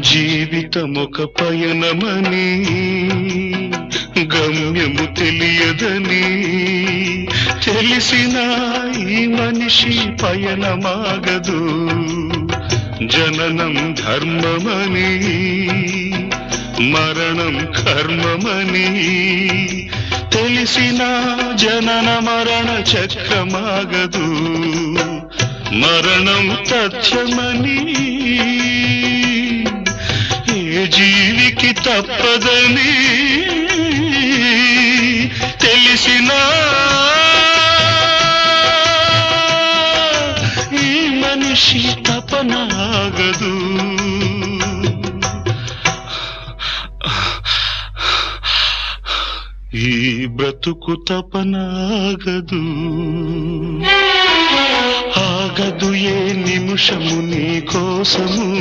జీవితమొక పయనమని గమ్యము తెలియదని తెలిసిన ఈ మనిషి పయనమాగదు. జననం ధర్మమని మరణం కర్మమని తెలిసిన జనన మరణ చక్రమాగదు. మరణం తథ్యమని ఏ జీవికి తప్పదని తెలిసిన ఈ మనిషి తపనాగదు. ఈ బ్రతుకు తపనాగదు. ఆగదు ఏ నిమిషము నీ కోసము.